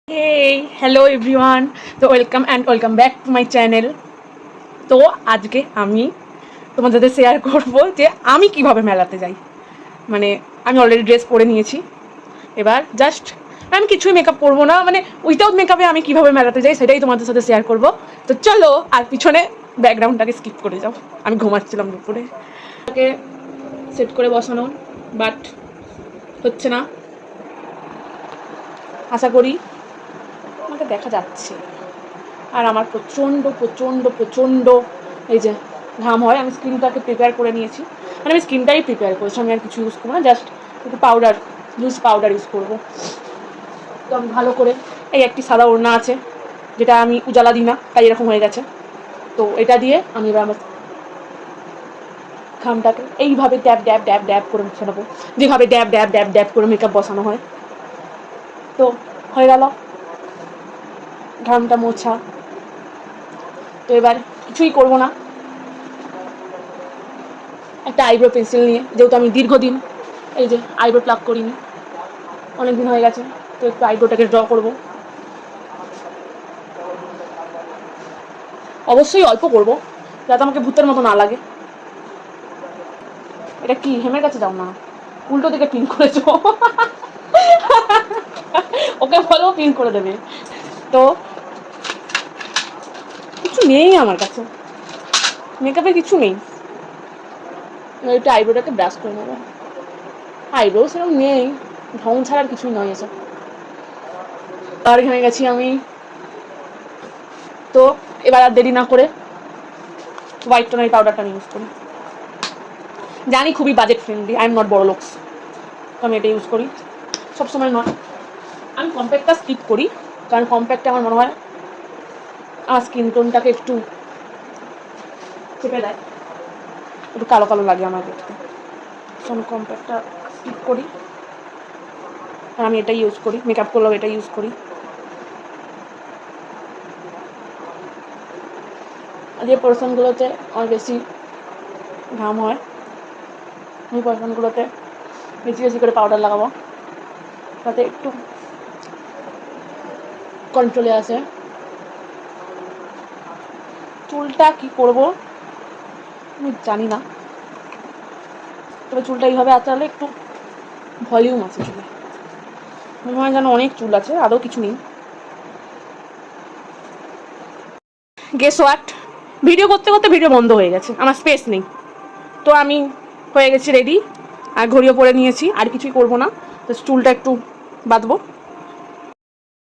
Hey, hello everyone. So welcome back to my channel. তো আজকে আমি তোমাদের সাথে শেয়ার করব যে আমি কিভাবে মেলাতে যাই। মানে আমি অলরেডি ড্রেস পরে নিয়েছি, এবার জাস্ট আমি কিছুই মেকআপ করবো না, মানে উইথাউট মেকআপে আমি কিভাবে মেলাতে যাই সেটাই তোমাদের সাথে শেয়ার করব। তো চলো, আর পিছনে ব্যাকগ্রাউন্ডটাকে স্কিপ করে যাও, আমি ঘুমাচ্ছিলাম দুপুরে। তাকে সেট করে বসানো, বাট হচ্ছে না। আশা করি আমাকে দেখা যাচ্ছে। আর আমার প্রচণ্ড প্রচণ্ড প্রচণ্ড এই যে ঘাম হয়। আমি স্কিনটাকে প্রিপেয়ার করে নিয়েছি, মানে আমি স্কিনটাই প্রিপেয়ার করেছি, আমি আর কিছু ইউজ করবো না, জাস্ট একটু পাউডার, লুজ পাউডার ইউজ করবো। তো আমি ভালো করে, এই একটি সাদা ওড়না আছে যেটা আমি উজালা দিই না, তাই এরকম হয়ে গেছে। তো এটা দিয়ে আমি এবার আমার ঘামটাকে এইভাবে ড্যাব ড্যাব ড্যাব ড্যাব করে মুছে নেবো, যেভাবে ড্যাব ড্যাব ড্যাব ড্যাব করে মেকআপ বসানো হয়। তো হয়ে গেল ঘামটা মোছা। তো এবার কিছুই করবো না, একটা আইব্রো পেন্সিল নিয়ে, যেহেতু আমি দীর্ঘদিন এই যে আইব্রো প্লাক করিনি, অনেক দিন হয়ে গেছে, তো একটু আইব্রোটাকে ড্র করব। অবশ্যই অল্প করব, যাতে আমাকে ভূতের মতো না লাগে। এটা কি হেমের কাছে যাও না, উল্টো দিকে পিন করেছো। ওকে বলো পিন করে দেবে। তো কিছু নেই আমার কাছে, মেকআপের কিছু নেই। একটু আইব্রোটাকে ব্রাশ করে নেবো। আইব্রো সেরকম নেই, ঢং ছাড়ার কিছুই নয় এসব। আর এখানে গেছি আমি। তো এবার আর দেরি না করে হোয়াইট টোনার পাউডারটা আমি ইউজ করি। জানি খুবই budget friendly, I am not বড় লোকস, তো আমি এটা ইউজ করি সবসময়। নয়, আমি কম্প্যাক্টটা স্কিপ করি, কারণ কম্প্যাক্টে আমার মনে হয় আমার স্কিন টোনটাকে একটু চেপে দেয়, একটু কালো কালো লাগে আমার দেখতে। তো আমি কম্প্যাক্টটা স্কিপ করি, আর আমি এটাই ইউজ করি, মেকআপ করলেও এটা ইউজ করি। যে পোর্শনগুলোতে আমার বেশি ঘাম হয়, ওই পোর্শনগুলোতে বেশি বেশি করে পাউডার লাগাবো, যাতে একটু কন্ট্রোলে আসে। চুলটা কি করব আমি জানি না, তবে চুলটা এইভাবে আঁচড়ালে একটু ভলিউম আছে চুলে। মনে হয় যেন অনেক চুল আছে, আদৌ কিছু নেই। গেস হোয়াট, ভিডিও করতে করতে ভিডিও বন্ধ হয়ে গেছে, আমার স্পেস নেই। তো আমি হয়ে গেছি রেডি, আর ঘড়িও পরে নিয়েছি, আর কিছুই করবো না। তো চুলটা একটু বাঁধবো।